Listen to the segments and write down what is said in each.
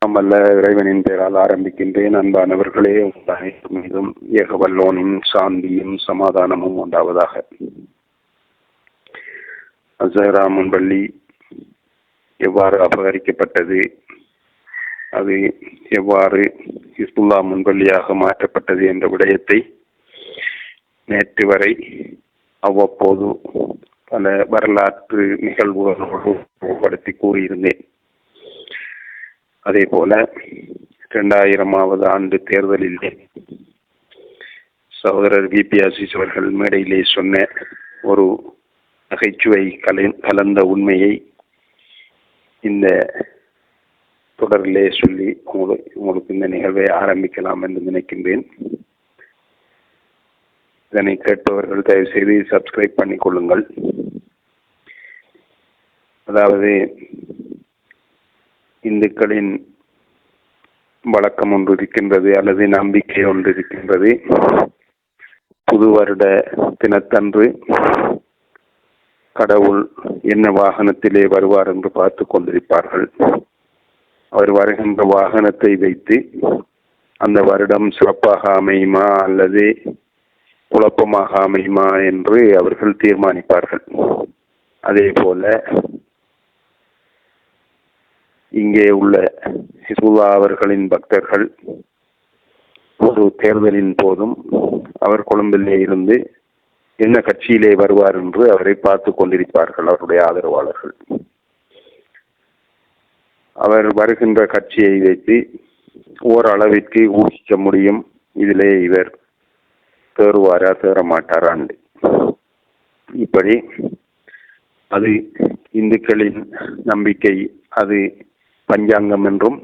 அல்ல இறைவனின் பெயரால் ஆரம்பிக்கின்றேன். அன்பானவர்களே, உங்கள் மீதும் ஏகவல்லோனின் சாந்தியும் சமாதானமும் உண்டாவதாக. அஸ்ஸஹ்ரா முன்பள்ளி எவ்வாறு அபகரிக்கப்பட்டது, அது எவ்வாறு ஹிஸ்புல்லா முன்பள்ளியாக மாற்றப்பட்டது என்ற விடயத்தை நேற்று வரை அவ்வப்போது பல வரலாற்று நிகழ்வுகளோடு படுத்தி கூறியிருந்தேன். அதே போல 2000வது ஆண்டு தேர்தலிலே சகோதரர் விபி அசீஸ் அவர்கள் மேடையிலே சொன்ன ஒரு நகைச்சுவை கலந்த உண்மையை இந்த தொடரிலே சொல்லி உங்களுக்கு இந்த நிகழ்வை ஆரம்பிக்கலாம் என்று நினைக்கின்றேன். இதனை கேட்பவர்கள் தயவு செய்து சப்ஸ்கிரைப் பண்ணிக் கொள்ளுங்கள். அதாவது, இந்துக்களின் வழக்கம் ஒன்று இருக்கின்றது, அல்லது நம்பிக்கை ஒன்று இருக்கின்றது. புது வருட தினத்தன்று கடவுள் என்ன வாகனத்திலே வருவார் என்று பார்த்து கொண்டிருப்பார்கள். அவர் வருகின்ற வாகனத்தை வைத்து அந்த வருடம் சிறப்பாக அமையுமா அல்லது குழப்பமாக அமையுமா என்று அவர்கள் தீர்மானிப்பார்கள். அதே போல இங்கே உள்ள ஹிஸ்புல்லா அவர்களின் பக்தர்கள் ஒரு தேர்தலின் போதும் அவர் கொழும்பிலே இருந்து என்ன கட்சியிலே வருவார் என்று அவரை பார்த்து கொண்டிருப்பார்கள், அவருடைய ஆதரவாளர்கள். அவர் வருகின்ற கட்சியை வைத்து ஓரளவிற்கு ஊகிக்க முடியும், இதிலே இவர் தேறுவாரா தேறமாட்டாராண்டு. இப்படி அது இந்துக்களின் நம்பிக்கை, அது பஞ்சாங்கம் என்றும்,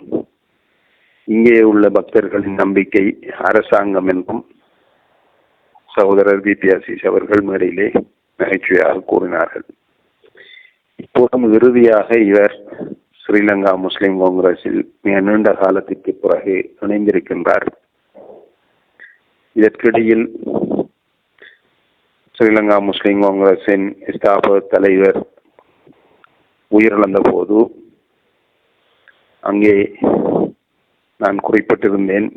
இங்கே உள்ள பக்தர்களின் நம்பிக்கை அரசாங்கம் என்றும் சகோதரர் விபி அசீஸ் அவர்கள் மேடையிலே நகைச்சுவையாக கூறினார்கள். இப்போதும் இறுதியாக இவர் ஸ்ரீலங்கா முஸ்லிம் காங்கிரஸில் மிக நீண்ட காலத்திற்கு பிறகு இணைந்திருக்கின்றார். இதற்கிடையில் ஸ்ரீலங்கா முஸ்லிம் காங்கிரஸின் ஸ்தாபக தலைவர் உயிரிழந்த போது அங்கே நான் குறிப்பிட்டிருந்தேன்.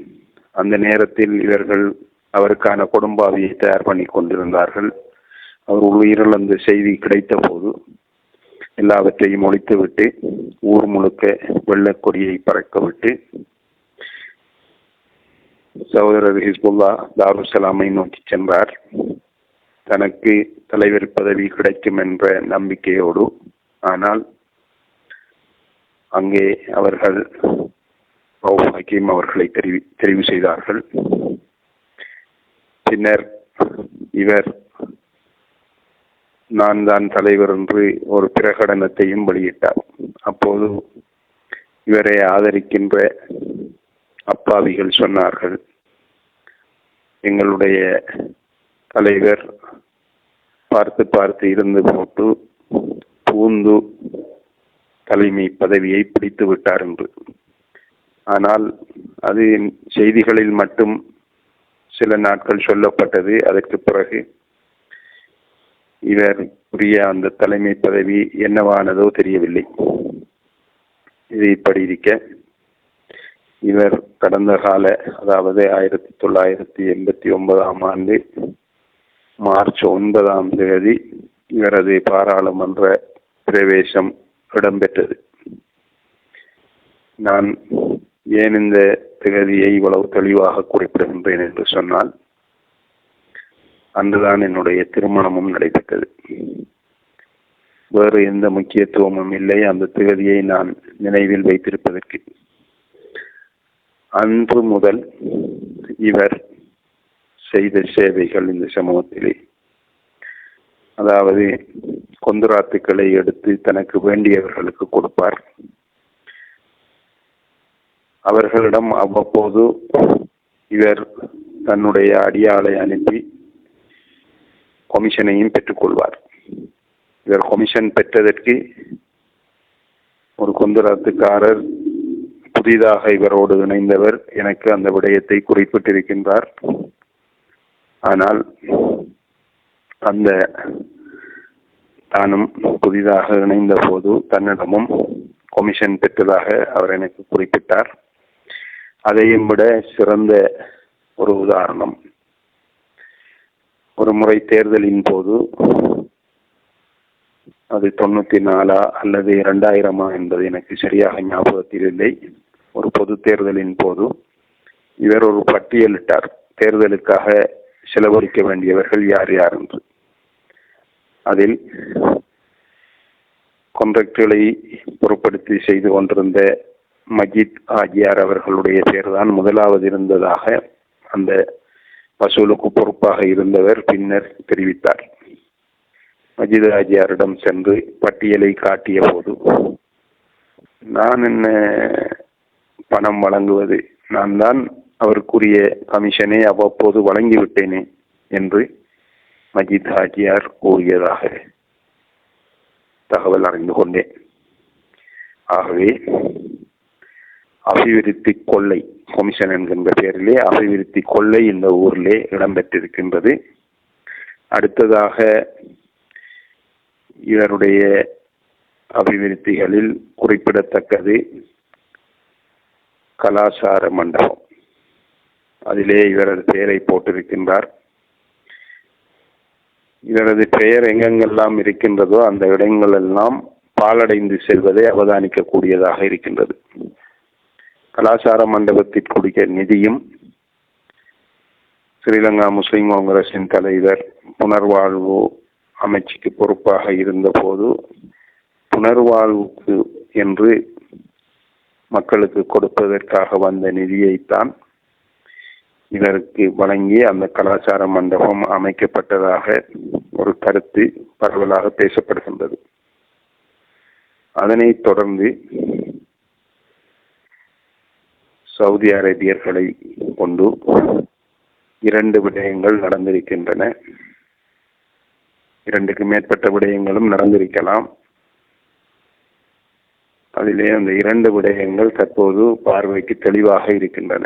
அந்த நேரத்தில் இவர்கள் அவருக்கான கொடும்பாவியை தயார் பண்ணி கொண்டிருந்தார்கள். அவர் உயிரிழந்த செய்தி கிடைத்த போது எல்லாவற்றையும் ஒழித்துவிட்டு ஊர் முழுக்க வெள்ளக்கொடியை பறக்கவிட்டு சகோதரர் ஹிஸ்புல்லா தாருசலாமை நோக்கி சென்றார். தனக்கு தலைவர் பதவி கிடைக்கும் என்ற நம்பிக்கையோடு. ஆனால் அங்கே அவர்கள் ஹக்கீம் அவர்களை தெரிவு செய்தார்கள். பின்னர் இவர் நான் தான் தலைவர் என்று ஒரு பிரகடனத்தையும் வெளியிட்டார். அப்போது இவரை ஆதரிக்கின்ற அப்பாவிகள் சொன்னார்கள், எங்களுடைய தலைவர் பார்த்து பார்த்து இருந்து போட்டு பூந்து தலைமை பதவியை பிடித்து விட்டார் என்று. ஆனால் அது செய்திகளில் மட்டும் சில நாட்கள் சொல்லப்பட்டது. அதற்கு பிறகு இவர் உரிய அந்த தலைமை பதவி என்னவானதோ தெரியவில்லை. இது இப்படி இருக்க, இவர் கடந்த கால, அதாவது 1989 ஆண்டு மார்ச் 9 இவரது பாராளுமன்ற பிரவேசம் இடம்பெற்றது. நான் ஏன் இந்த திகதியை இவ்வளவு தெளிவாக குறிப்பிடுகின்றேன் என்று சொன்னால், அன்றுதான் என்னுடைய திருமணமும் நடைபெற்றது. வேறு எந்த முக்கியத்துவமும் இல்லை அந்த திகதியை நான் நினைவில் வைத்திருப்பதற்கு. அன்று முதல் இவர் செய்த சேவைகள் இந்த சமூகத்திலே, அதாவது கொந்துராத்துக்களை எடுத்து தனக்கு வேண்டியவர்களுக்கு கொடுப்பார். அவர்களிடம் அவ்வப்போது இவர் தன்னுடைய அடியாளை அனுப்பி கமிஷனையும் பெற்றுக்கொள்வார். இவர் கமிஷன் பெற்றதற்கு ஒரு கொந்துராத்துக்காரர் புதிதாக இவரோடு இணைந்தவர் எனக்கு அந்த விடயத்தை குறிப்பிட்டிருக்கின்றார். ஆனால் அந்த தானும் புதிதாக இணைந்த போது தன்னிடமும் கொமிஷன் பெற்றதாக அவர் எனக்கு குறிப்பிட்டார். அதையும் விட சிறந்த ஒரு உதாரணம், ஒரு முறை தேர்தலின் போது, அது 94 அல்லது 2000 என்பது எனக்கு சரியாக ஞாபகத்தில் இல்லை, ஒரு பொது தேர்தலின் போது இவர் ஒரு பட்டியலிட்டார், தேர்தலுக்காக செலவழிக்க வேண்டியவர்கள் யார் யார் என்று. அதில் கான்ட்ராக்டுகளை பொருட்படுத்தி செய்து கொண்டிருந்த மஜித் ஆஜியார் அவர்களுடைய பெயர்தான் முதலாவது இருந்ததாக அந்த வசூலுக்கு பொறுப்பாக இருந்தவர் பின்னர் தெரிவித்தார். மஜித் ஆஜியாரிடம் சென்று பட்டியலை காட்டிய போது, நான் என்ன பணம் வழங்குவது, நான் தான் அவருக்குரிய கமிஷனை அவ்வப்போது வழங்கிவிட்டேனே என்று மஜித் ஆஜியார் கூறியதாக தகவல் அறிந்து கொண்டேன். ஆகவே அபிவிருத்தி கொள்ளை கமிஷன் என்கின்ற பெயரிலே அபிவிருத்தி கொள்ளை இந்த ஊரிலே இடம்பெற்றிருக்கின்றது. அடுத்ததாக இவருடைய அபிவிருத்திகளில் குறிப்பிடத்தக்கது கலாசார மண்டபம். அதிலே இவரது பெயரை போட்டிருக்கின்றார். இவரது பெயர் எங்கெங்கெல்லாம் இருக்கின்றதோ அந்த இடங்கள் எல்லாம் பாலடைந்து செல்வதை அவதானிக்கக்கூடியதாக இருக்கின்றது. கலாசார மண்டபத்திற்குரிய நிதியும் ஸ்ரீலங்கா முஸ்லிம் காங்கிரசின் தலைவர் புனர்வாழ்வு அமைச்சுக்கு பொறுப்பாக இருந்த போது புனர்வாழ்வுக்கு என்று மக்களுக்கு கொடுப்பதற்காக வந்த நிதியைத்தான் இவருக்கு வழங்கி அந்த கலாச்சார மண்டபம் அமைக்கப்பட்டதாக ஒரு கருத்து பரவலாக பேசப்படுகின்றது. அதனைத் தொடர்ந்து சவுதி அரேபியர்களை கொண்டு 2 விடயங்கள் நடந்திருக்கின்றன. 2க்கு மேற்பட்ட விடயங்களும் நடந்திருக்கலாம். அதிலே அந்த 2 விடயங்கள் தற்போது பார்வைக்கு தெளிவாக இருக்கின்றன.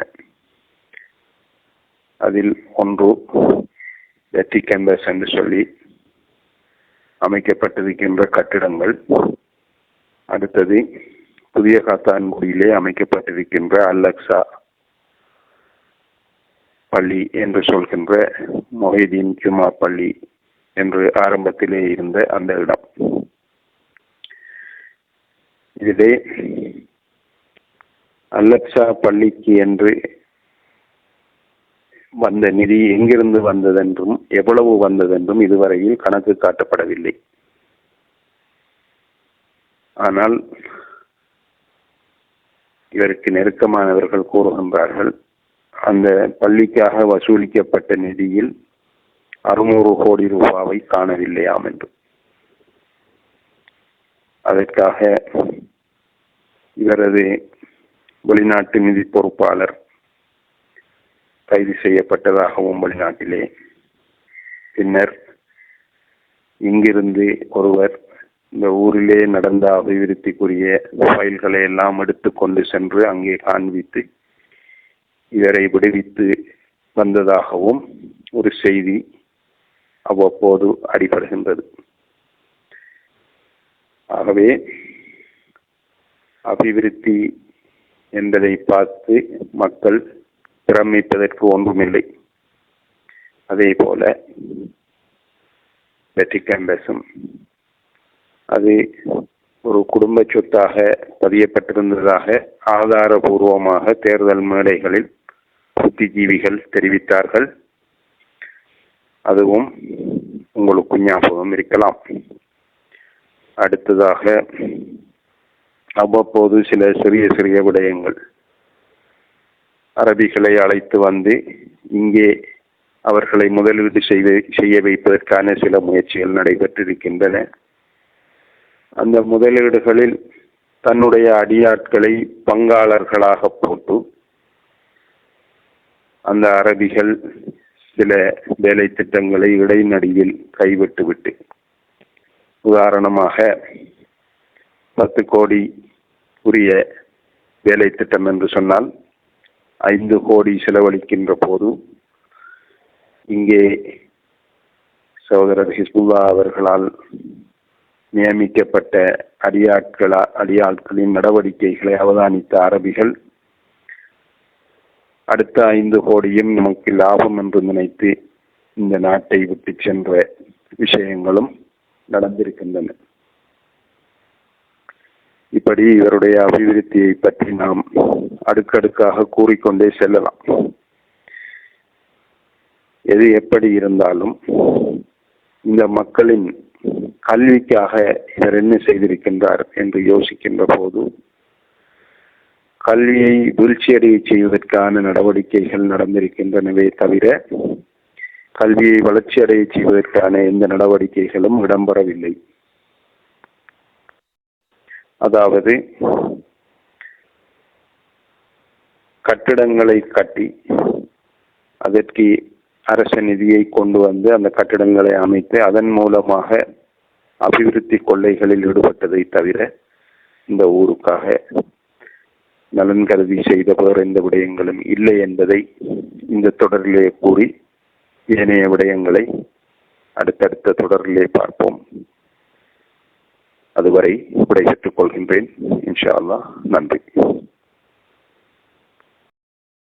அதில் ஒன்று வெற்றி கேம்பஸ் என்று சொல்லி அமைக்கப்பட்டிருக்கின்ற கட்டிடங்கள், அடுத்தது புதிய காத்தான்குடியிலே அமைக்கப்பட்டிருக்கின்ற அல்-அக்ஸா பள்ளி என்று சொல்கின்ற மொஹிதீன் ஜுமா பள்ளி என்று ஆரம்பத்திலே இருந்த அந்த இடம். இதிலே அல்-அக்ஸா பள்ளிக்கு என்று வந்த நிதி எங்கிருந்து வந்ததென்றும் எவ்வளவு வந்ததென்றும் இதுவரையில் கணக்கு காட்டப்படவில்லை. ஆனால் இவருக்கு நெருக்கமானவர்கள் கூறுகின்றார்கள், அந்த பள்ளிக்காக வசூலிக்கப்பட்ட நிதியில் 600 கோடி ரூபாவை காணவில்லையாம் என்று. அதற்காக இவரது வெளிநாட்டு நிதி பொறுப்பாளர் கைது செய்யப்பட்டதாகவும் வெளிநாட்டிலே, பின்னர் இங்கிருந்து ஒருவர் இந்த ஊரிலே நடந்த அபிவிருத்திக்குரிய ஃபைல்களை எல்லாம் எடுத்துக்கொண்டு சென்று அங்கே காண்பித்து இவரை விடுவித்து வந்ததாகவும் ஒரு செய்தி அவ்வப்போது அடிபடுகின்றது. ஆகவே அபிவிருத்தி என்பதை பார்த்து மக்கள் பிரமிப்பதற்கு ஒன்றுமில்லை. அதே போல வெற்றி கேம்பஸும் அது ஒரு குடும்ப சொத்தாக பதியப்பட்டிருந்ததாக ஆதாரபூர்வமாக தேர்தல் மேடைகளில் புத்திஜீவிகள் தெரிவித்தார்கள். அதுவும் உங்களுக்கு ஞாபகம் இருக்கலாம். அடுத்ததாக அவ்வப்போது சில சிறிய சிறிய விடயங்கள், அரபிகளை அழைத்து வந்து இங்கே அவர்களை முதலீடு செய்ய வைப்பதற்கான சில முயற்சிகள் நடைபெற்றிருக்கின்றன. அந்த முதலீடுகளில் தன்னுடைய அடியாட்களை பங்காளர்களாக போட்டு அந்த அரபிகள் சில வேலை திட்டங்களை இடைநடுவில் கைவிட்டுவிட்டு, உதாரணமாக 10 கோடி உரிய வேலை திட்டம் என்று சொன்னால் 5 கோடி செலவழிக்கின்ற போது இங்கே சகோதரர் ஹிஸ்புல்லா அவர்களால் நியமிக்கப்பட்ட அடியாட்களின் நடவடிக்கைகளை அவதானித்த அரபிகள் அடுத்த 5 கோடியும் நமக்கு லாபம் என்று நினைத்து இந்த நாட்டை விட்டு சென்ற விஷயங்களும் நடந்திருக்கின்றன. இப்படி இவருடைய அபிவிருத்தியை பற்றி நாம் அடுக்கடுக்காக கூறிக்கொண்டே செல்லலாம். எது எப்படி இருந்தாலும் இந்த மக்களின் கல்விக்காக இவர் என்ன செய்திருக்கின்றார் என்று யோசிக்கின்ற போது கல்வியை வீழ்ச்சியடைய செய்வதற்கான நடவடிக்கைகள் நடந்திருக்கின்றனவே தவிர கல்வியை வளர்ச்சியடைய செய்வதற்கான எந்த நடவடிக்கைகளும் இடம்பெறவில்லை. அதாவது கட்டிடங்களை கட்டி அதற்கு அரச நிதியை கொண்டு வந்து அந்த கட்டிடங்களை அமைத்து அதன் மூலமாக அபிவிருத்தி கொள்ளைகளில் ஈடுபட்டதை தவிர இந்த ஊருக்காக நலன் கருதி செய்த வேறு எந்த விடயங்களும் இல்லை என்பதை இந்த தொடரிலே கூறி ஏனைய விடயங்களை அடுத்தடுத்த தொடரிலே பார்ப்போம். அதுவரை விடை பெற்றுக் கொள்கின்றேன். இன்ஷா அல்லாஹ். நன்றி.